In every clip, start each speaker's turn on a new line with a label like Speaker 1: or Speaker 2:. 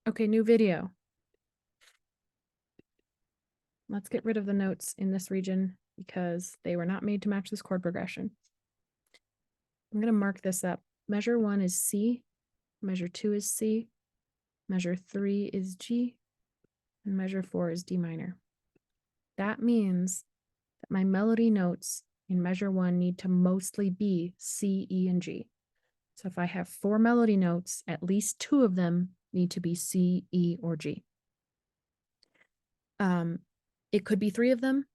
Speaker 1: Okay, new video. Let's get rid of the notes in this region because they were not made to match this chord progression. I'm going to mark this up. Measure 1 is C, measure 2 is C, measure 3 is G, and measure 4 is D minor. That means that my melody notes in measure 1 need to mostly be C, E, and G. So if I have 4 melody notes, at least 2 of them need to be C, E, or G. It could be 3 of them.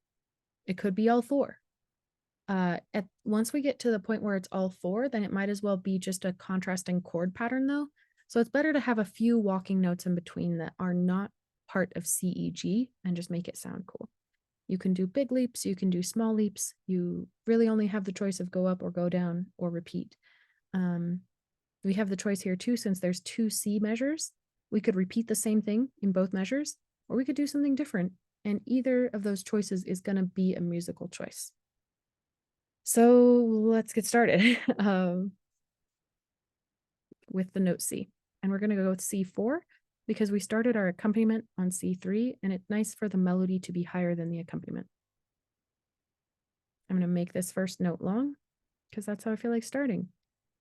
Speaker 1: It could be all 4. Once we get to the point where it's all 4, then it might as well be just a contrasting chord pattern though. So it's better to have a few walking notes in between that are not part of C, E, G and just make it sound cool. You can do big leaps, you can do small leaps. You really only have the choice of go up or go down or repeat. We have the choice here too, since there's 2 C measures. We could repeat the same thing in both measures, or we could do something different. And either of those choices is going to be a musical choice. So let's get started with the note C. And we're going to go with C4 because we started our accompaniment on C3 and it's nice for the melody to be higher than the accompaniment. I'm going to make this first note long because that's how I feel like starting.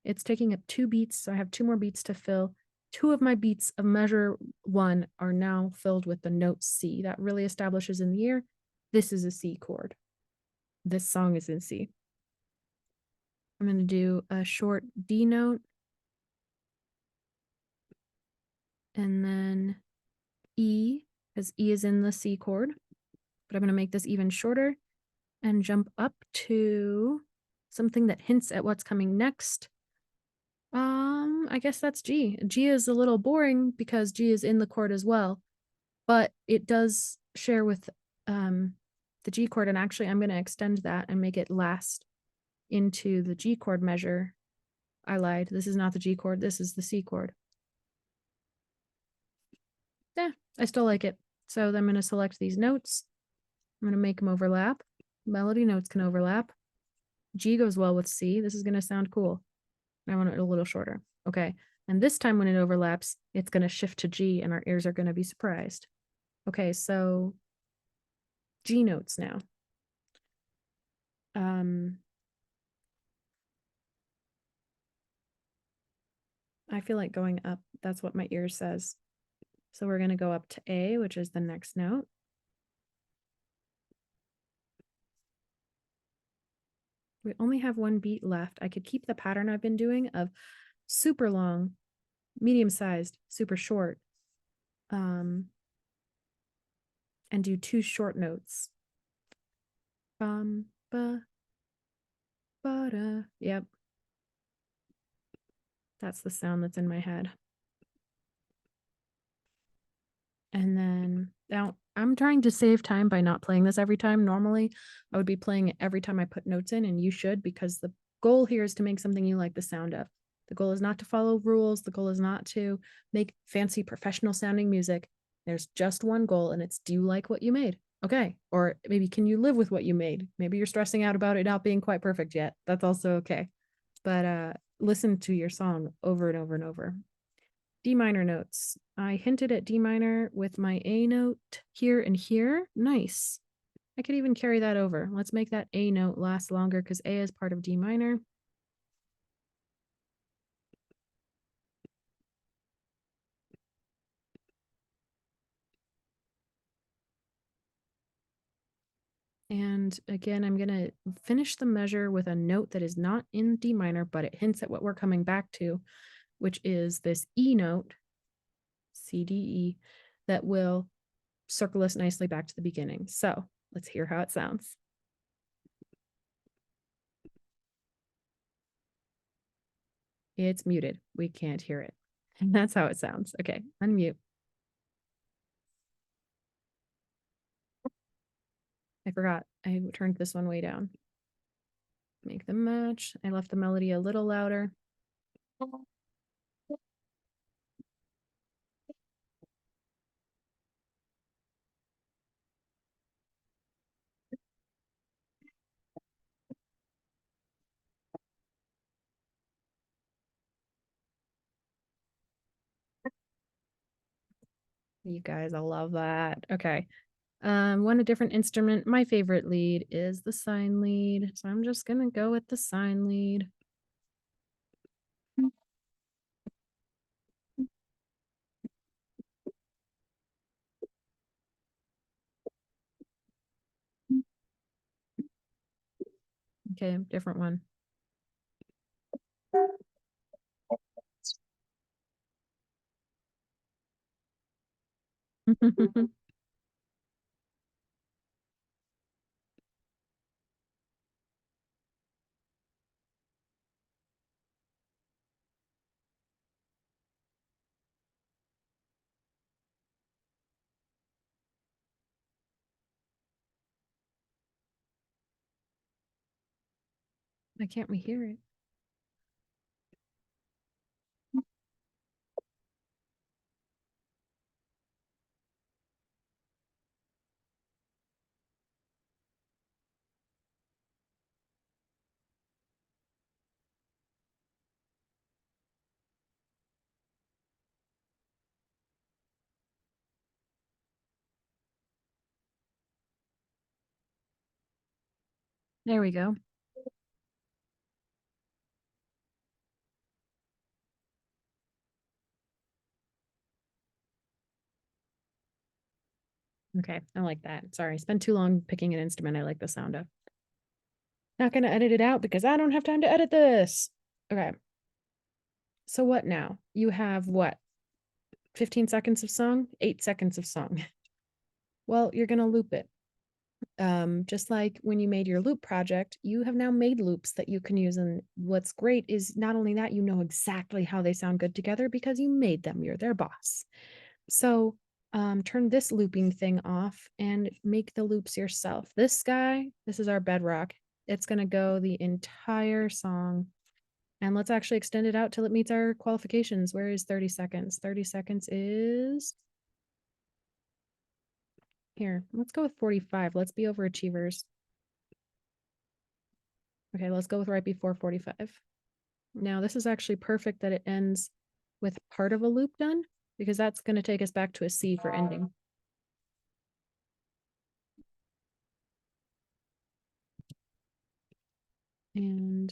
Speaker 1: It's taking up 2 beats, so I have 2 more beats to fill. 2 of my beats of measure 1 are now filled with the note C. That really establishes in the ear, this is a C chord. This song is in C. I'm going to do a short D note. And then E, because E is in the C chord. But I'm going to make this even shorter and jump up to something that hints at what's coming next. I guess that's G. G is a little boring because G is in the chord as well, but it does share with the G chord. And actually, I'm going to extend that and make it last into the G chord measure. I lied. This is not the G chord. This is the C chord. Yeah, I still like it. So then I'm going to select these notes. I'm going to make them overlap. Melody notes can overlap. G goes well with C. This is going to sound cool. I want it a little shorter. Okay. And this time when it overlaps, it's going to shift to G and our ears are going to be surprised. Okay, so G notes now. I feel like going up. That's what my ear says. So we're going to go up to A, which is the next note. We only have 1 beat left. I could keep the pattern I've been doing of super long, medium-sized, super short, and do 2 short notes. Ba, ba, da. Yep. That's the sound that's in my head. And then now I'm trying to save time by not playing this every time. Normally, I would be playing it every time I put notes in, and you should, because the goal here is to make something you like the sound of. The goal is not to follow rules. The goal is not to make fancy professional sounding music. There's just one goal, and it's, do you like what you made? Okay. Or maybe, can you live with what you made? Maybe you're stressing out about it not being quite perfect yet. That's also okay. But listen to your song over and over and over. D minor notes. I hinted at D minor with my A note here and here. Nice. I could even carry that over. Let's make that A note last longer because A is part of D minor. And again, I'm going to finish the measure with a note that is not in D minor, but it hints at what we're coming back to, which is this E note, C, D, E, that will circle us nicely back to the beginning. So let's hear how it sounds. It's muted. We can't hear it. And that's how it sounds. Okay, unmute. I forgot. I turned this one way down. Make them match. I left the melody a little louder. You guys, I love that. Okay. Want a different instrument. My favorite lead is the sine lead. So I'm just gonna go with the sine lead. Okay, different one. Why can't we hear it? There we go. Okay, I like that. Sorry, spent too long picking an instrument I like the sound of. Not gonna edit it out because I don't have time to edit this. Okay. So what now? You have what? 15 seconds of song? 8 seconds of song. Well, you're gonna loop it. Just like when you made your loop project, you have now made loops that you can use. And what's great is not only that, you know exactly how they sound good together because you made them, you're their boss. So turn this looping thing off and make the loops yourself. This guy, this is our bedrock. It's going to go the entire song. And let's actually extend it out till it meets our qualifications. Where is 30 seconds? 30 seconds is here. Let's go with 45. Let's be overachievers. Okay, let's go with right before 45. Now, this is actually perfect that it ends with part of a loop done because that's going to take us back to a C for ending. And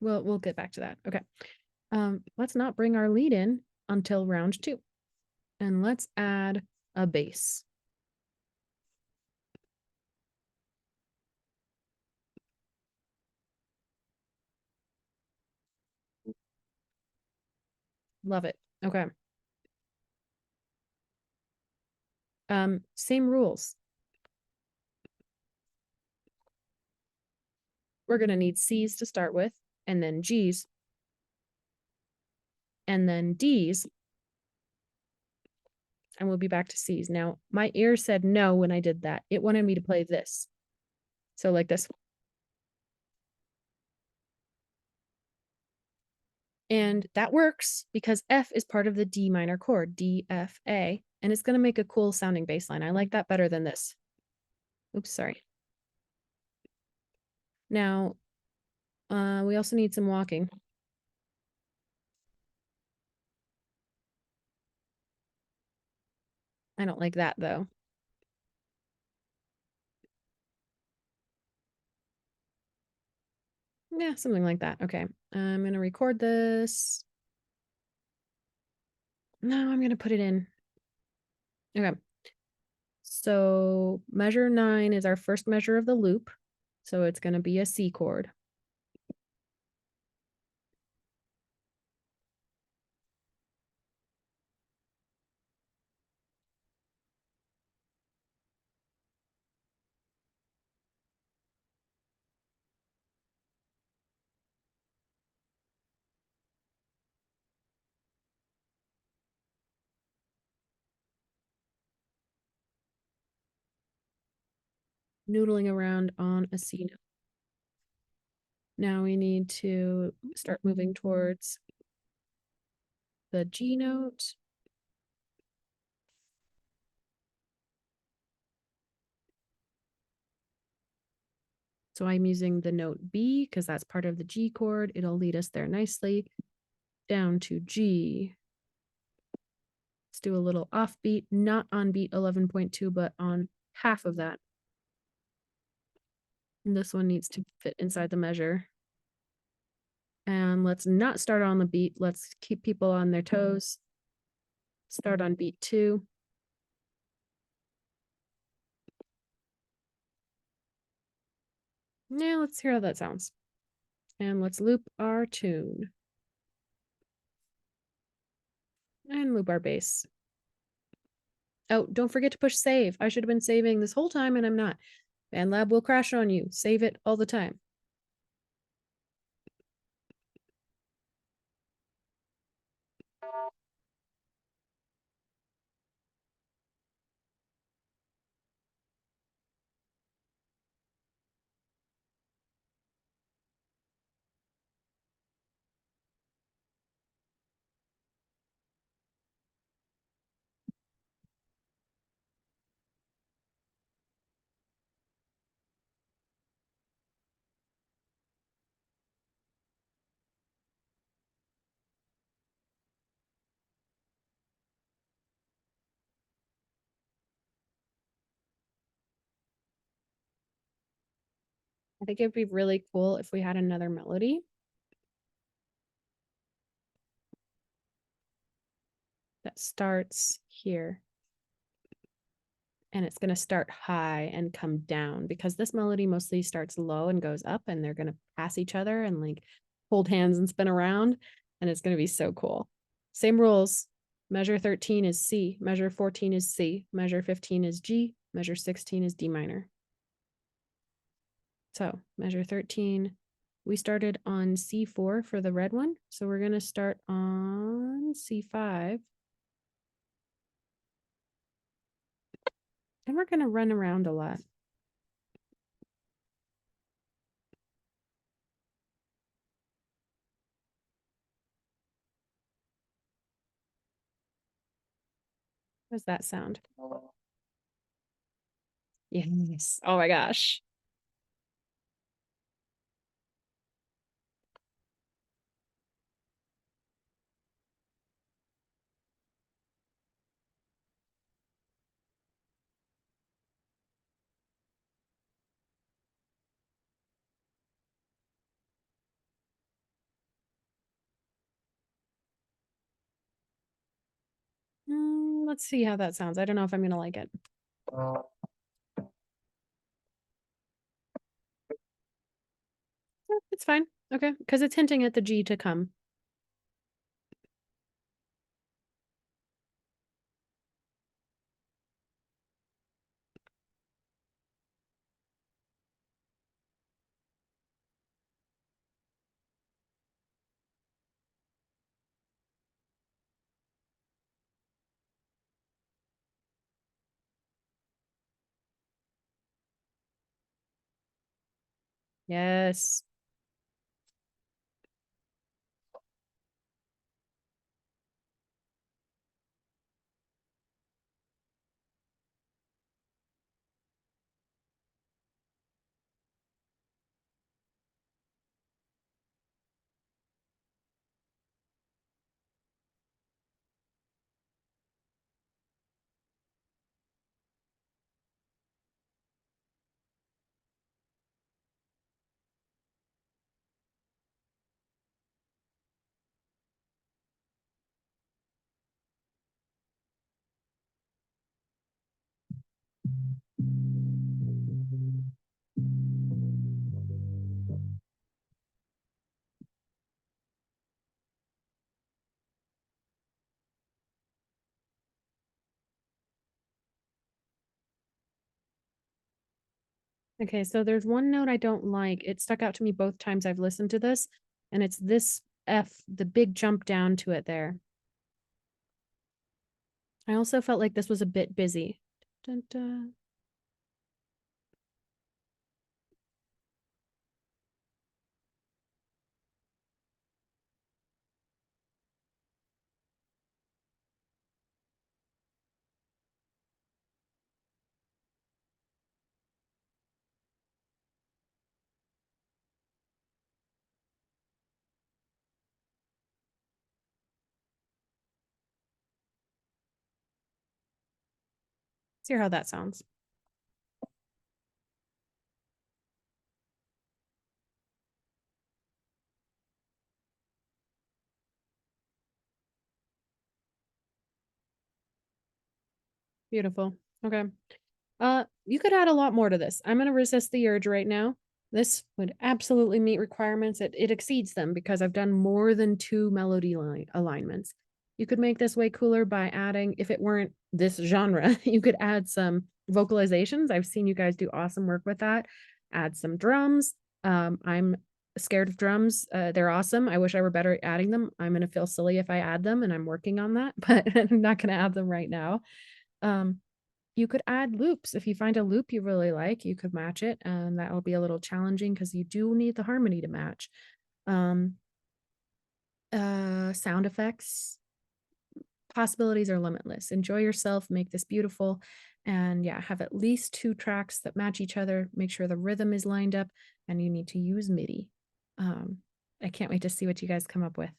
Speaker 1: we'll get back to that. Okay. Let's not bring our lead in until round 2. And let's add a bass. Love it. Okay. Same rules. We're going to need C's to start with, and then G's, and then D's, and we'll be back to C's. Now, my ear said no when I did that. It wanted me to play this. So like this. And that works because F is part of the D minor chord, D, F, A, and it's going to make a cool sounding bass line. I like that better than this. Oops, sorry. Now, we also need some walking. I don't like that though. Yeah, something like that. Okay. I'm going to record this. No, I'm going to put it in. Okay. So measure 9 is our first measure of the loop. So it's going to be a C chord. Noodling around on a C note. Now we need to start moving towards the G note. So I'm using the note B because that's part of the G chord. It'll lead us there nicely down to G, Let's do a little offbeat, not on beat 11.2, but on half of that. And this one needs to fit inside the measure. And let's not start on the beat. Let's keep people on their toes. Start on beat 2. Now let's hear how that sounds. And let's loop our tune. And loop our bass. Oh, don't forget to push save. I should have been saving this whole time and I'm not. BandLab will crash on you. Save it all the time. I think it'd be really cool if we had another melody that starts here. And it's going to start high and come down because this melody mostly starts low and goes up, and they're going to pass each other and like hold hands and spin around. And it's going to be so cool. Same rules. Measure 13 is C. Measure 14 is C. Measure 15 is G. Measure 16 is D minor. So measure 13, we started on C4 for the red one. So we're going to start on C5. And we're going to run around a lot. How does that sound? Yes. Oh my gosh. Let's see how that sounds. I don't know if I'm going to like it. It's fine. Okay. Because it's hinting at the G to come. Yes. Okay, so there's one note I don't like. It stuck out to me both times I've listened to this, and it's this F, the big jump down to it there. I also felt like this was a bit busy. Dun, dun. See how that sounds. Beautiful. Okay. You could add a lot more to this. I'm gonna resist the urge right now. This would absolutely meet requirements. It exceeds them because I've done more than 2 melody alignments. You could make this way cooler by adding, if it weren't this genre, you could add some vocalizations. I've seen you guys do awesome work with that. Add some drums. I'm scared of drums. They're awesome. I wish I were better at adding them. I'm gonna feel silly if I add them, and I'm working on that, but I'm not gonna add them right now. Um, you could add loops. If you find a loop you really like, you could match it, and that will be a little challenging because you do need the harmony to match. Um, sound effects, possibilities are limitless. Enjoy yourself, make this beautiful, and yeah, have at least 2 tracks that match each other. Make sure the rhythm is lined up, and you need to use Midi. I can't wait to see what you guys come up with.